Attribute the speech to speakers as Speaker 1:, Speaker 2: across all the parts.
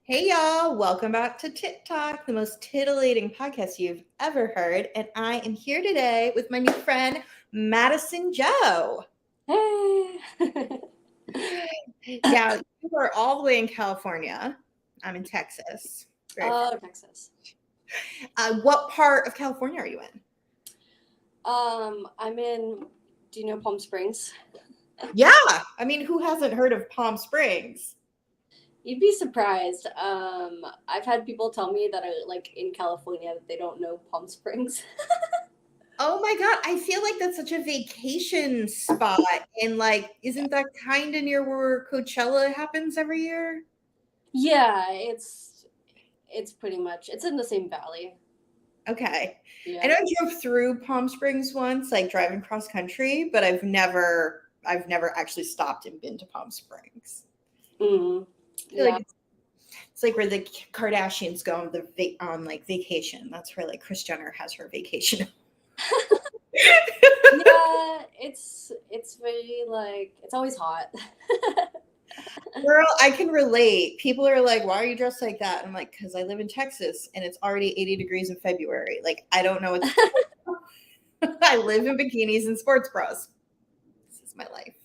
Speaker 1: Hey y'all, welcome back to Tit Talk, the most titillating podcast you've ever heard. And I am here today with my new friend, Madison Jo.
Speaker 2: Hey.
Speaker 1: Now, you are all the way in California. I'm in Texas. Very far.
Speaker 2: Oh, Texas.
Speaker 1: What part of California are you in?
Speaker 2: I'm in. Do you know Palm Springs?
Speaker 1: Yeah, I mean, who hasn't heard of Palm Springs?
Speaker 2: You'd be surprised. I've had people tell me that are like in California that they don't know Palm Springs.
Speaker 1: Oh my God, I feel like that's such a vacation spot. And like, isn't that kind of near where Coachella happens every year?
Speaker 2: Yeah, it's pretty much it's in the same valley.
Speaker 1: Okay. I
Speaker 2: Yeah.
Speaker 1: know I drove through Palm Springs once, like driving cross country, but I've never actually stopped and been to Palm Springs.
Speaker 2: Mm,
Speaker 1: I feel like
Speaker 2: yeah.
Speaker 1: it's like where the Kardashians go on on like vacation. That's where like Kris Jenner has her vacation.
Speaker 2: Yeah, it's very like it's always hot.
Speaker 1: Girl, I can relate. People are like, "Why are you dressed like that?" And I'm like, "Because I live in Texas and it's already 80 degrees in February. Like, I don't know what to do. I live in bikinis and sports bras. This is my life.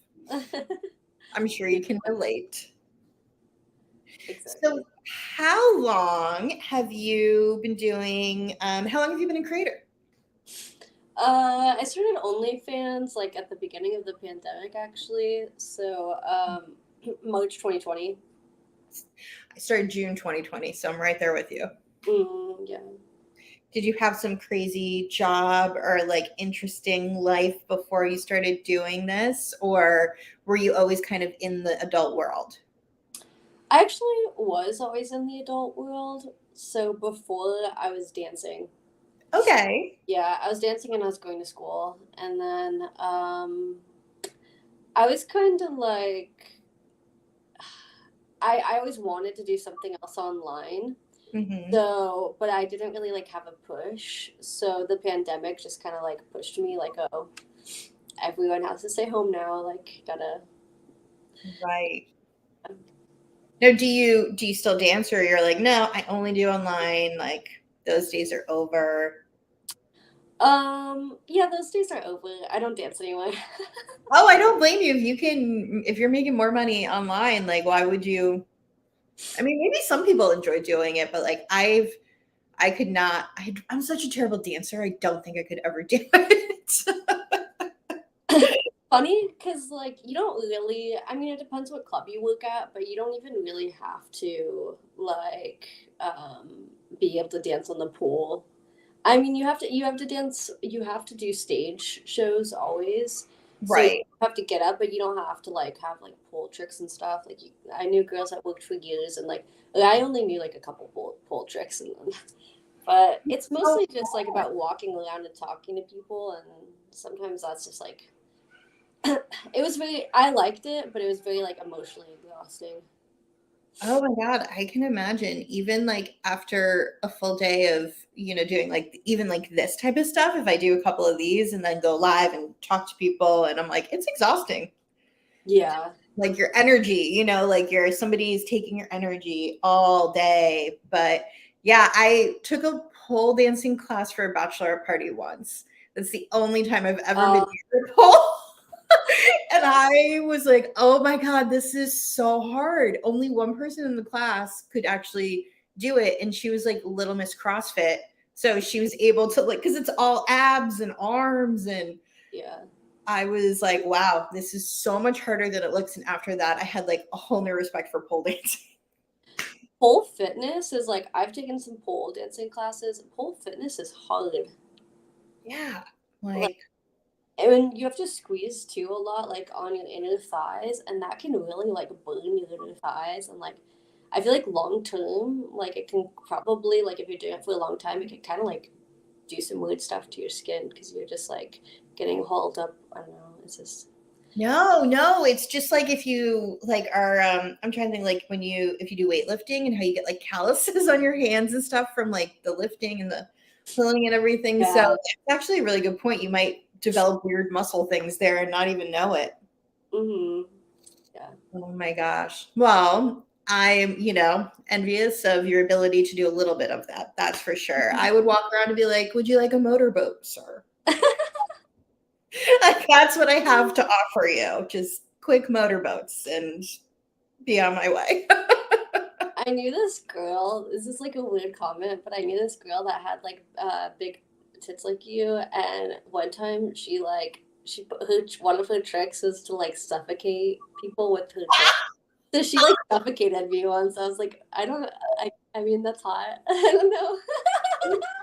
Speaker 1: I'm sure you can relate."
Speaker 2: Exactly.
Speaker 1: So, how long have you been doing? How long have you been a creator?
Speaker 2: I started OnlyFans like at the beginning of the pandemic, actually. So, March 2020.
Speaker 1: I started June 2020, so I'm right there with you.
Speaker 2: Yeah.
Speaker 1: Did you have some crazy job or like interesting life before you started doing this, or were you always kind of in the adult world?
Speaker 2: I actually was always in the adult world. So before I was dancing.
Speaker 1: Okay.
Speaker 2: Yeah, I was dancing and I was going to school. And then I was kind of like, I always wanted to do something else online.
Speaker 1: Hmm.
Speaker 2: So, but I didn't really like have a push. So the pandemic just kind of like pushed me like, oh, everyone has to stay home now. Like, gotta.
Speaker 1: Right. Now, do you still dance, or you're like, no, I only do online. Like those days are over.
Speaker 2: Yeah, those days are over. I don't dance anymore.
Speaker 1: Oh, I don't blame you if you're making more money online, like why would you? I mean, maybe some people enjoy doing it, but like I could not. I'm such a terrible dancer. I don't think I could ever do it.
Speaker 2: Funny because like you don't really, I mean, it depends what club you work at, but you don't even really have to like be able to dance on the pool. I mean, you have to dance, you have to do stage shows always. So you
Speaker 1: Right.
Speaker 2: have to get up, but you don't have to like have like pole tricks and stuff. Like I knew girls that worked for years, and like, I only knew like a couple pole tricks, and but it's
Speaker 1: Oh,
Speaker 2: mostly just like about walking around and talking to people, and sometimes that's just like it was very. I liked it, but it was very like emotionally exhausting.
Speaker 1: oh my God, I can imagine. Even like after a full day of, doing like even like this type of stuff, if I do a couple of these and then go live and talk to people, and I'm like, it's exhausting.
Speaker 2: Yeah.
Speaker 1: Like your energy, like somebody's taking your energy all day. But yeah, I took a pole dancing class for a bachelor party once. That's the only time I've ever been
Speaker 2: Uh,
Speaker 1: near a pole. And I was like, oh my God, this is so hard. Only one person in the class could actually do it. And she was like Little Miss CrossFit. So she was able to, like, because it's all abs and arms. And
Speaker 2: yeah.
Speaker 1: I was like, wow, this is so much harder than it looks. And after that, I had like a whole new respect for pole dancing.
Speaker 2: Pole fitness is like I've taken some pole dancing classes. Pole fitness is hard.
Speaker 1: Yeah.
Speaker 2: Like,
Speaker 1: Like,
Speaker 2: and you have to squeeze too a lot, like on your inner thighs, and that can really like burn your inner thighs. And like, I feel like long term, like it can probably like if you're doing it for a long time, it can kind of like do some weird stuff to your skin because you're just like getting hauled up. I don't know. It's just
Speaker 1: no, no, it's just like if you like are I'm trying to think like if you do weightlifting and how you get like calluses on your hands and stuff from like the lifting and the pulling and everything. So
Speaker 2: yeah.
Speaker 1: it's actually a really good point. You might develop weird muscle things there and not even know it.
Speaker 2: Mm-hmm. Yeah.
Speaker 1: Oh my gosh. Well, I'm, envious of your ability to do a little bit of that. That's for sure. I would walk around and be like, "Would you like a motorboat, sir?" Like, that's what I have to offer you. Just quick motorboats and be on my way.
Speaker 2: I knew this girl. This is like a weird comment, but I knew this girl that had like big tits like you. And one time one of her tricks was to like suffocate people with her tits. So she like suffocated me once. I was like, I mean that's hot. I don't know.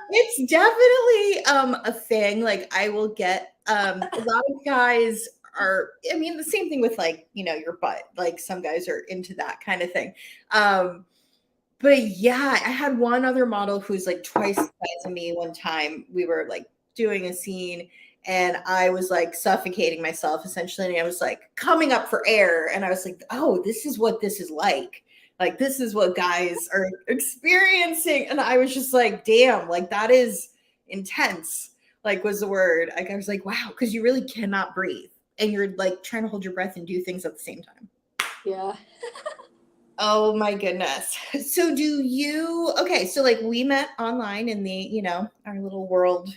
Speaker 1: It's definitely a thing. Like, I will get a lot of guys are, I mean, the same thing with like, your butt. Like, some guys are into that kind of thing. But yeah, I had one other model who's like twice the size of me. One time we were like doing a scene and I was like suffocating myself essentially. And I was like coming up for air. And I was like, oh, this is what this is like. Like, this is what guys are experiencing. And I was just like, damn, like that is intense, like was the word. Like, I was like, wow, because you really cannot breathe. And you're like trying to hold your breath and do things at the same time.
Speaker 2: Yeah.
Speaker 1: Oh my goodness. So okay, so like we met online in the, our little world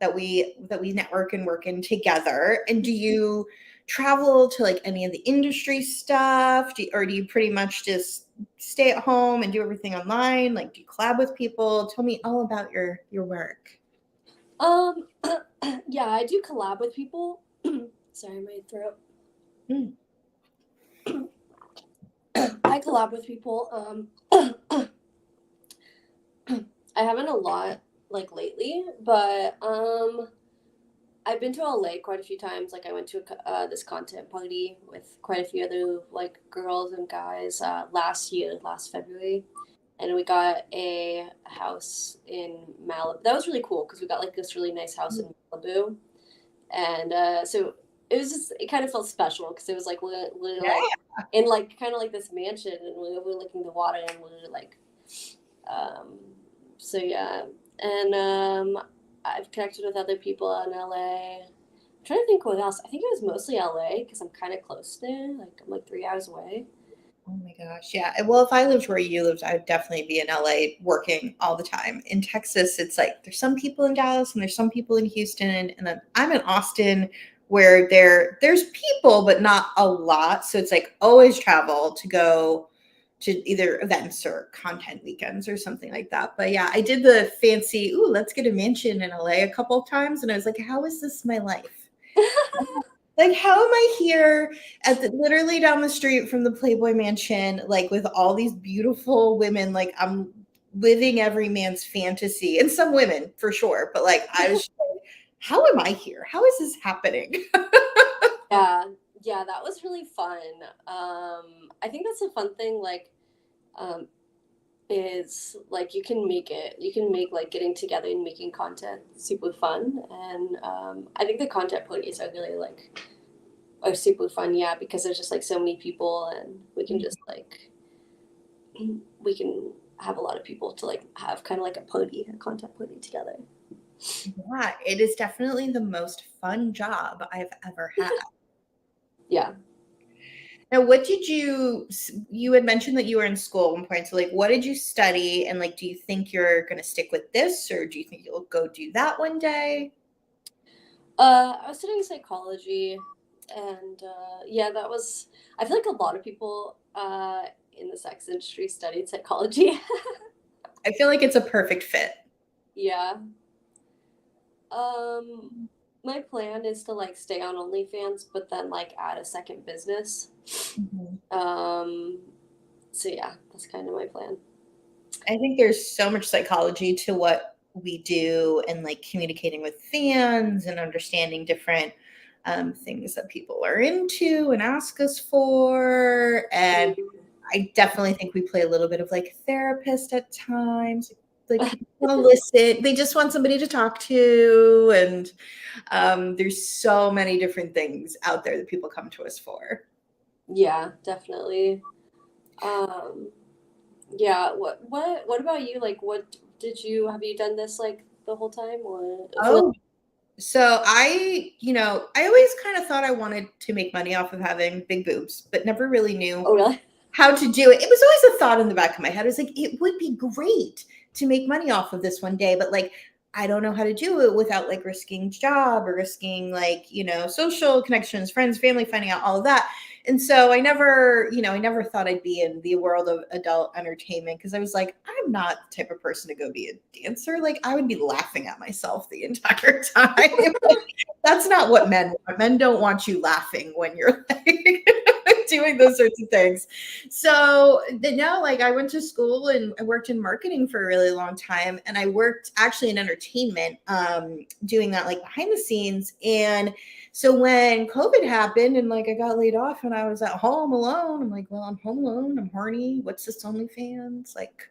Speaker 1: that we network and work in together. And do you travel to like any of the industry stuff? Or do you pretty much just stay at home and do everything online? Like, do you collab with people? Tell me all about your work.
Speaker 2: Um, yeah, I do collab with people. Sorry, my throat.
Speaker 1: Mm.
Speaker 2: I collab with people. I haven't a lot like lately, but I've been to LA quite a few times. Like I went to this content party with quite a few other like girls and guys last February, and we got a house in Malibu. That was really cool because we got like this really nice house in Malibu, and so it was just it kind of felt special because it was like we're
Speaker 1: Yeah.
Speaker 2: like in like kind of like this mansion and we were looking the water and we were like um so yeah and I've connected with other people in LA. I'm trying to think what else. I think it was mostly LA because I'm kind of close there. Like I'm like 3 hours away.
Speaker 1: Oh my gosh. Yeah. Well, if I lived where you lived, I'd definitely be in LA working all the time. In Texas, it's like there's some people in Dallas and there's some people in Houston. And then I'm in Austin where there's people, but not a lot. So it's like always travel to go to either events or content weekends or something like that. But yeah, I did the fancy, let's get a mansion in LA a couple of times. And I was like, how is this my life? Like, how am I here literally down the street from the Playboy Mansion, like with all these beautiful women? Like, I'm living every man's fantasy, and some women for sure. But like, I was just like, how am I here? How is this happening?
Speaker 2: Yeah, yeah, that was really fun. I think that's a fun thing. Like, um, is like you can make like getting together and making content super fun, and I think the content parties are really like are super fun. Yeah, because there's just like so many people, and we can just like we can have a lot of people to like have kind of like a content party together.
Speaker 1: Yeah, it is definitely the most fun job I've ever had.
Speaker 2: Yeah.
Speaker 1: Now, you had mentioned that you were in school at one point. So like, what did you study? And like, do you think you're going to stick with this or do you think you'll go do that one day?
Speaker 2: I was studying psychology, and yeah, that was. I feel like a lot of people in the sex industry studied psychology.
Speaker 1: I feel like it's a perfect fit.
Speaker 2: Yeah. Um, my plan is to like stay on OnlyFans, but then like add a second business.
Speaker 1: Mhm.
Speaker 2: Um, so yeah, that's kind of my plan.
Speaker 1: I think there's so much psychology to what we do and like communicating with fans and understanding different things that people are into and ask us for. And I definitely think we play a little bit of like therapist at times. Like, people want to listen, they just want somebody to talk to. And there's so many different things out there that people come to us for.
Speaker 2: Yeah, definitely. Um, yeah. What about you? Like, what did you have you done this like the whole time or for like?
Speaker 1: Oh, so I always kind of thought I wanted to make money off of having big boobs, but never really knew
Speaker 2: Oh, really?
Speaker 1: how to do it. It was always a thought in the back of my head. I was like, it would be great to make money off of this one day, but like, I don't know how to do it without like risking job or risking like, social connections, friends, family, finding out all of that. And so I never thought I'd be in the world of adult entertainment because I was like, I'm not the type of person to go be a dancer. Like, I would be laughing at myself the entire time. Like, that's not what men want. Men don't want you laughing when you're like doing those sorts of things. So no, like I went to school and I worked in marketing for a really long time. And I worked actually in entertainment, doing that like behind the scenes. And so when COVID happened and like I got laid off and I was at home alone, I'm like, well, I'm home alone. I'm horny. What's this OnlyFans? Like,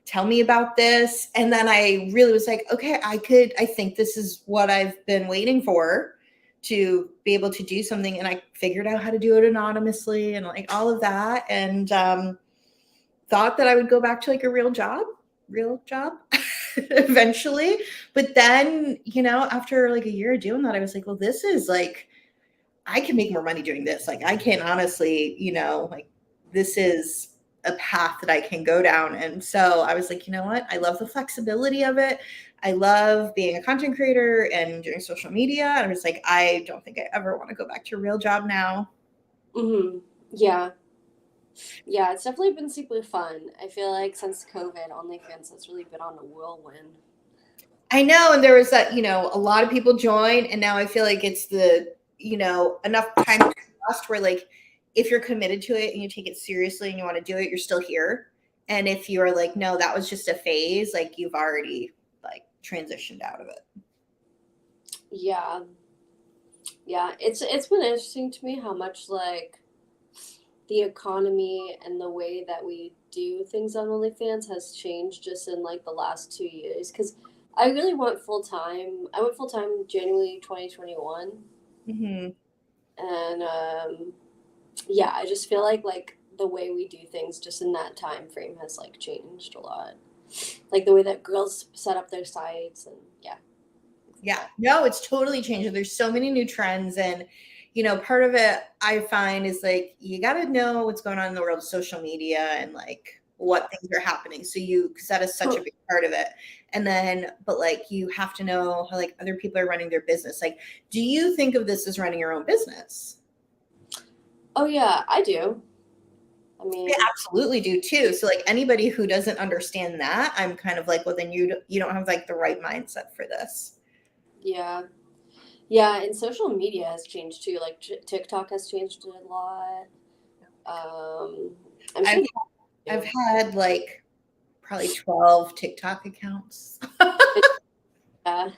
Speaker 1: tell me about this. And then I really was like, okay, I think this is what I've been waiting for, to be able to do something. And I figured out how to do it anonymously and like all of that. And thought that I would go back to like a real job eventually. But then, after like a year of doing that, I was like, well, this is like, I can make more money doing this. Like, I can honestly, like, this is a path that I can go down. And so I was like, you know what? I love the flexibility of it. I love being a content creator and doing social media. And I was like, I don't think I ever want to go back to a real job now.
Speaker 2: Yeah. Yeah, it's definitely been super fun. I feel like since COVID, OnlyFans has really been on a whirlwind.
Speaker 1: I know. And there was that, a lot of people joined. And now I feel like it's enough time lost where like, if you're committed to it and you take it seriously and you want to do it, you're still here. And if you're like, no, that was just a phase, like you've already like transitioned out of it.
Speaker 2: Yeah. Yeah, it's been interesting to me how much like the economy and the way that we do things on OnlyFans has changed just in like the last 2 years. Because I really went full time. I went full time January 2021,
Speaker 1: Mm-hmm.
Speaker 2: and yeah, I just feel like the way we do things just in that time frame has like changed a lot. Like the way that girls set up their sites and yeah.
Speaker 1: Yeah, no, it's totally changed. There's so many new trends. And, part of it I find is like, you got to know what's going on in the world of social media and like what things are happening. So because that is such a big part of it. And then, but like, you have to know how like other people are running their business. Like, do you think of this as running your own business?
Speaker 2: Oh yeah, I do. I mean,
Speaker 1: I absolutely do too. So like anybody who doesn't understand that, I'm kind of like, well, then you don't have like the right mindset for this.
Speaker 2: yeah. Yeah, and social media has changed too. Like TikTok has changed a lot. I'm
Speaker 1: I've
Speaker 2: sure
Speaker 1: I've had like probably 12 TikTok accounts.
Speaker 2: yeah.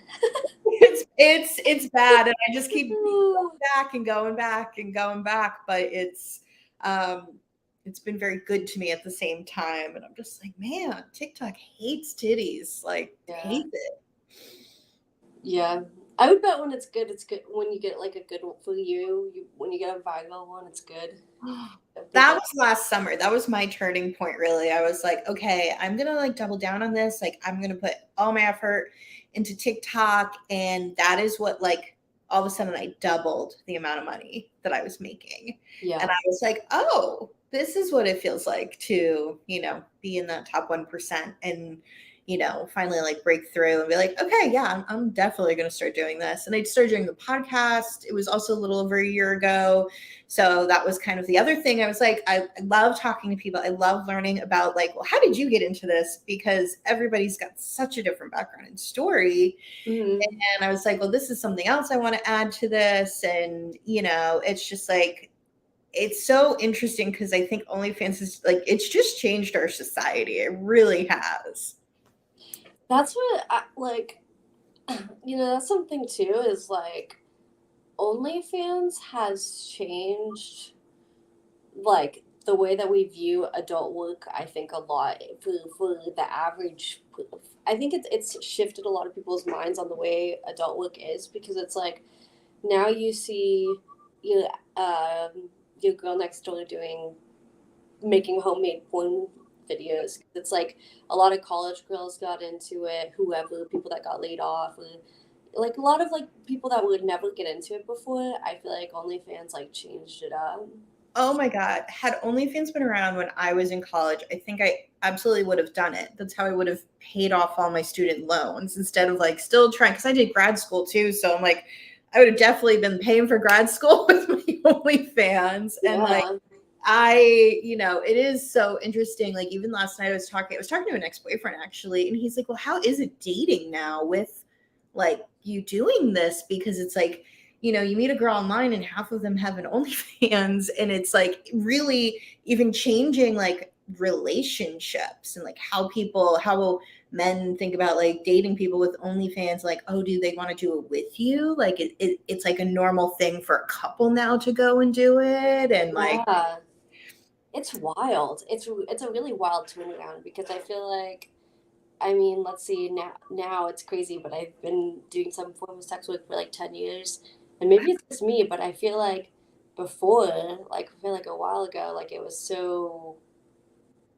Speaker 1: It's bad, and I just keep going back and going back and going back, but it's been very good to me at the same time. And I'm just like, man, TikTok hates titties, like
Speaker 2: Yeah.
Speaker 1: hates it.
Speaker 2: Yeah. I would bet when it's good, it's good when you get like a good one for you. When you get a viral one, it's good.
Speaker 1: That was last summer. That was my turning point, really. I was like, okay, I'm gonna like double down on this. Like, I'm gonna put all my effort into TikTok. And that is what like all of a sudden I doubled the amount of money that I was making.
Speaker 2: Yeah.
Speaker 1: And I was like, oh, this is what it feels like to, be in that top 1% and finally like break through and be like, okay, yeah, I'm definitely going to start doing this. And I started doing the podcast. It was also a little over a year ago. So that was kind of the other thing. I was like, I love talking to people. I love learning about like, well, how did you get into this? Because everybody's got such a different background and story.
Speaker 2: Mm-hmm.
Speaker 1: And I was like, well, this is something else I want to add to this. And, it's just like, it's so interesting because I think OnlyFans is like, it's just changed our society. It really has.
Speaker 2: That's what I, like. That's something too. Is like OnlyFans has changed like the way that we view adult work. I think a lot for the average. I think it's shifted a lot of people's minds on the way adult work is because it's like now you see your your girl next door making homemade porn videos. It's like a lot of college girls got into it, whoever, people that got laid off, or like a lot of like people that would never get into it before. I feel like OnlyFans like changed it up.
Speaker 1: Oh my God. Had OnlyFans been around when I was in college, I think I absolutely would have done it. That's how I would have paid off all my student loans instead of like still trying, because I did grad school too. So I'm like, I would have definitely been paying for grad school with my OnlyFans. And like,
Speaker 2: Yeah.
Speaker 1: it is so interesting. Like even last night I was talking to an ex-boyfriend actually, and he's like, well, how is it dating now with like you doing this? Because it's like, you meet a girl online and half of them have an OnlyFans, and it's like really even changing like relationships and like how men think about like dating people with OnlyFans. Like, oh, do they want to do it with you? Like it's like a normal thing for a couple now to go and do it. And like,
Speaker 2: Yeah. It's wild. It's a really wild turnaround because I feel like, I mean, let's see, now it's crazy, but I've been doing some form of sex work for like 10 years. And maybe it's just me, but I feel like before, like I feel like a while ago, like it was so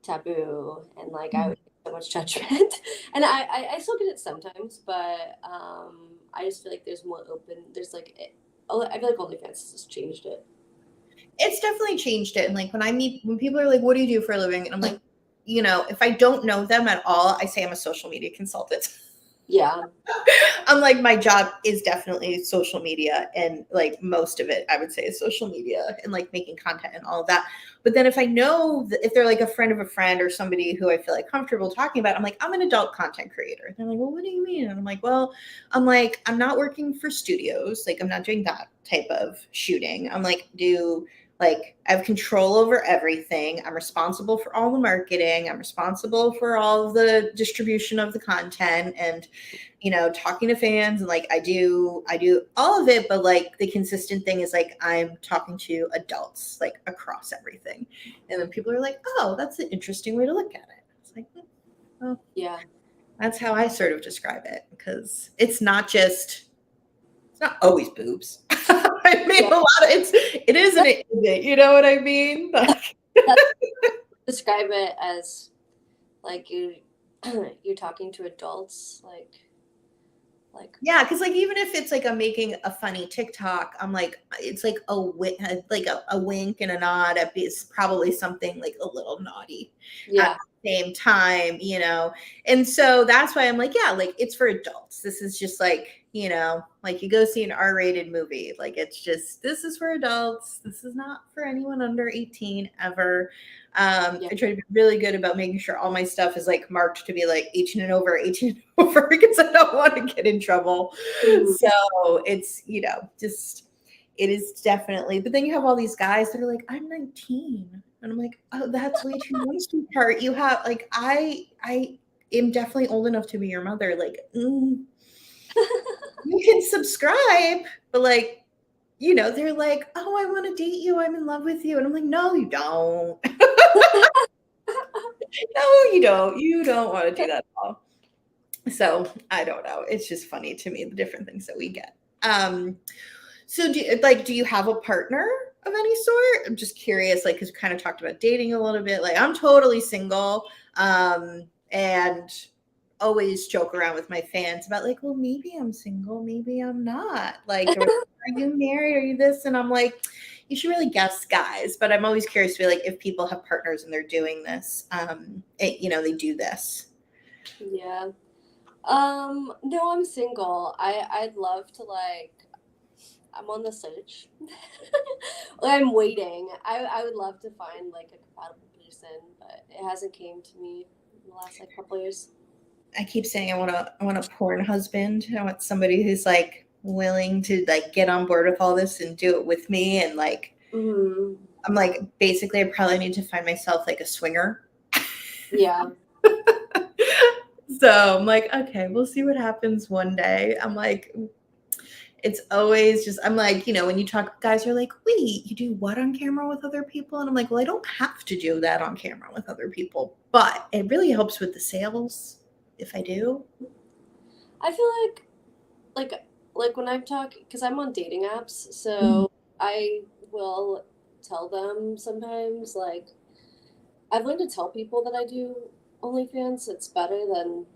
Speaker 2: taboo and like I would get so much judgment. And I still get it sometimes, but I just feel like there's more open, there's like I feel like OnlyFans has changed it.
Speaker 1: it's definitely changed it. And like when people are like, what do you do for a living? And I'm like, if I don't know them at all, I say I'm a social media consultant.
Speaker 2: Yeah.
Speaker 1: I'm like, my job is definitely social media, and like most of it I would say is social media and like making content and all of that. But then if I know that if they're like a friend of a friend or somebody who I feel like comfortable talking about, I'm like, I'm an adult content creator. And they're like, well, what do you mean? And I'm like, well, I'm not working for studios, like I'm not doing that type of shooting. I'm like, like I have control over everything. I'm responsible for all the marketing. I'm responsible for all of the distribution of the content, and talking to fans, and like I do all of it. But like the consistent thing is like I'm talking to adults like across everything. And then people are like, oh, that's an interesting way to look at it. It's like, well,
Speaker 2: Yeah.
Speaker 1: that's how I sort of describe it, because it's not always boobs. I mean,
Speaker 2: Yeah.
Speaker 1: a lot of it is and it isn't, you know what I mean? Like,
Speaker 2: That's, describe it as like you're talking to adults, like
Speaker 1: yeah, because like even if it's like I'm making a funny TikTok, I'm like it's like a wink and a nod. It's probably something like a little naughty at
Speaker 2: yeah.
Speaker 1: the same time. And so that's why I'm like, yeah, like it's for adults. This is just like you go see an R-rated movie. Like this is for adults. This is not for anyone under 18 ever.
Speaker 2: Yeah.
Speaker 1: I try to be really good about making sure all my stuff is like marked to be like 18 and over, 18 and over, because I don't want to get in trouble.
Speaker 2: Mhm.
Speaker 1: So just it is definitely. But then you have all these guys that are like, I'm 19, and I'm like, oh, that's way too young, sweetheart. You have like I am definitely old enough to be your mother. Like, you can subscribe, but like. They're like, oh, I want to date you. I'm in love with you. And I'm like, no, you don't. No, you don't. You don't want to do that at all. So I don't know. It's just funny to me the different things that we get. So do you have a partner of any sort? I'm just curious, like, because we kind of talked about dating a little bit. Like, I'm totally single, and always joke around with my fans about like, well, maybe I'm single, maybe I'm not. Like, are you married? Are you this? And I'm like, you should really guess, guys. But I'm always curious to be like, if people have partners and they're doing this, they do this.
Speaker 2: Yeah. No, I'm single. I'd love to like I'm on the search. Like, I'm waiting. I would love to find like a compatible person, but it hasn't came to me in the last like couple years.
Speaker 1: I keep saying I want a porn husband. I want somebody who's like willing to like get on board with all this and do it with me. And like
Speaker 2: Hmm.
Speaker 1: I'm like basically I probably need to find myself like a swinger.
Speaker 2: Yeah.
Speaker 1: So I'm like, okay, we'll see what happens one day. I'm like, it's always just I'm like, when you talk, guys are like, wait, you do what on camera with other people? And I'm like, well, I don't have to do that on camera with other people, but it really helps with the sales if I do.
Speaker 2: I feel like when I'm talking, because I'm on dating apps,
Speaker 1: Mhm.
Speaker 2: so I will tell them sometimes like I've learned to tell people that I do OnlyFans. It's better than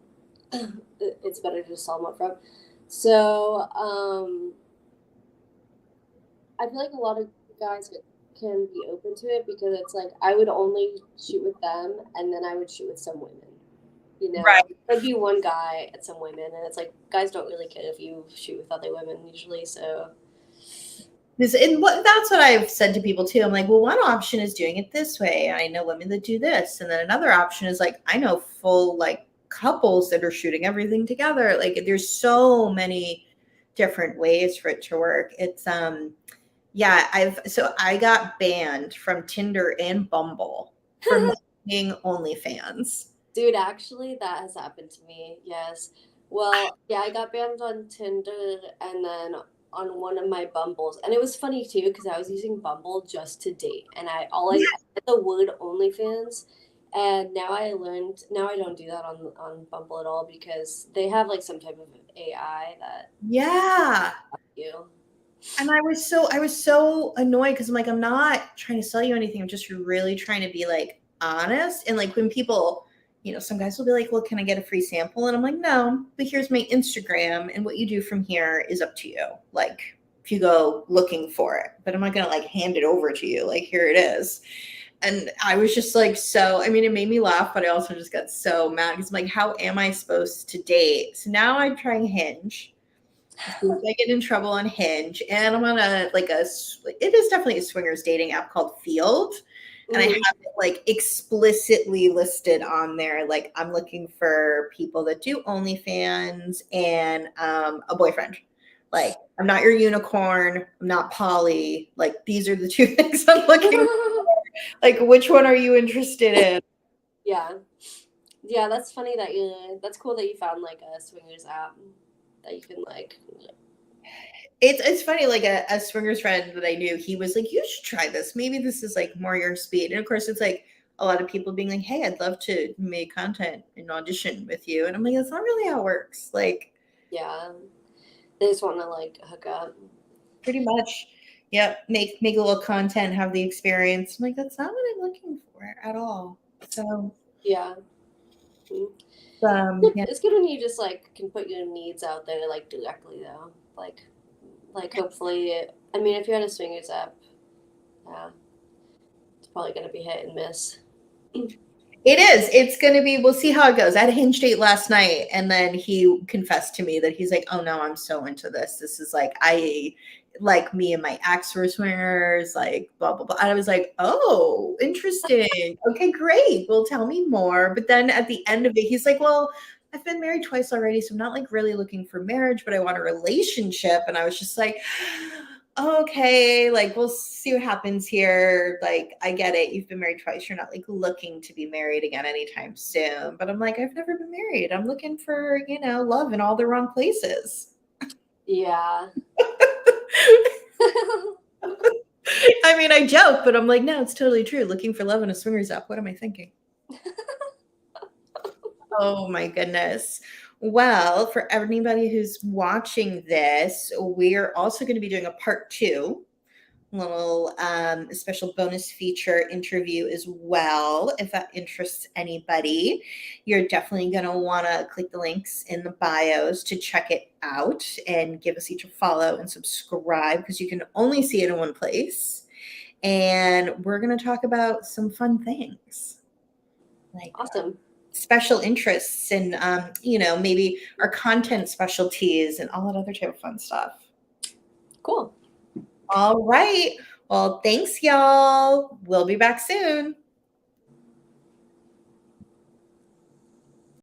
Speaker 2: it's better to just tell them up front. So I feel like a lot of guys get can be open to it because it's like I would only shoot with them and then I would shoot with some women. You know,
Speaker 1: Right.
Speaker 2: like there'd be one guy and some women, and it's like guys don't really care if you shoot with other women usually. So
Speaker 1: That's what I've said to people too. I'm like, well, one option is doing it this way. I know women that do this. And then another option is like, I know full like couples that are shooting everything together. Like there's so many different ways for it to work. It's yeah, I got banned from Tinder and Bumble for mentioning OnlyFans.
Speaker 2: dude, actually, that has happened to me. Yes. Well, yeah, I got banned on Tinder and then on one of my Bumbles, and it was funny too because I was using Bumble just to date, and I said the word OnlyFans, and now I learned now I don't do that on Bumble at all because they have like some type of AI that
Speaker 1: Yeah.
Speaker 2: you.
Speaker 1: And I was so annoyed because I'm like, I'm not trying to sell you anything. I'm just really trying to be like honest. And like when people, some guys will be like, well, can I get a free sample? And I'm like, no, but here's my Instagram. And what you do from here is up to you. Like if you go looking for it, but I'm not gonna like hand it over to you. Like here it is. And I was just like, I mean, it made me laugh, but I also just got so mad because I'm like, how am I supposed to date? So now I'm trying Hinge. If I get in trouble on Hinge, and I'm on it is definitely a swingers dating app called Field, and I have
Speaker 2: Mhm.
Speaker 1: it like explicitly listed on there. Like I'm looking for people that do OnlyFans and a boyfriend. Like I'm not your unicorn. I'm not poly. Like these are the two things I'm looking for. Like which one are you interested in?
Speaker 2: Yeah. Yeah, that's funny that that's cool that you found like a swingers app that you can like.
Speaker 1: It's funny, like a swingers friend that I knew, he was like, "You should try this. Maybe this is like more your speed." And of course, it's like a lot of people being like, "Hey, I'd love to make content and audition with you." And I'm like, "That's not really how it works." Like,
Speaker 2: Yeah, they just want to like hook up.
Speaker 1: pretty much, yep. Make a little content, have the experience. I'm like, that's not what I'm looking for at all. So,
Speaker 2: Yeah. Mm.
Speaker 1: yeah.
Speaker 2: It's good when you just like can put your needs out there like directly though. Like hopefully, I mean, if you had a swingers app, yeah, it's probably gonna be hit and miss.
Speaker 1: It is. It's going to be, we'll see how it goes. I had a Hinge date last night, and then he confessed to me that he's like, oh no, I'm so into this. This is like me and my ex were swingers, like blah, blah, blah. And I was like, oh, interesting. Okay, great. Well, tell me more. But then at the end of it, he's like, well, I've been married twice already, so I'm not like really looking for marriage, but I want a relationship. And I was just like, okay, like we'll see what happens here. Like, I get it. You've been married twice. You're not like looking to be married again anytime soon. But I'm like, I've never been married. I'm looking for, love in all the wrong places.
Speaker 2: Yeah.
Speaker 1: I mean, I joke, but I'm like, no, it's totally true. Looking for love in a swingers app. What am I thinking? Oh my goodness. Well, for anybody who's watching this, we're also going to be doing a part two, little special bonus feature interview as well. If that interests anybody, you're definitely going to want to click the links in the bios to check it out and give us each a follow and subscribe because you can only see it in one place. And we're going to talk about some fun things like
Speaker 2: Awesome.
Speaker 1: special interests and maybe our content specialties and all that other type of fun stuff.
Speaker 2: Cool.
Speaker 1: All right. Well, thanks, y'all. We'll be back soon.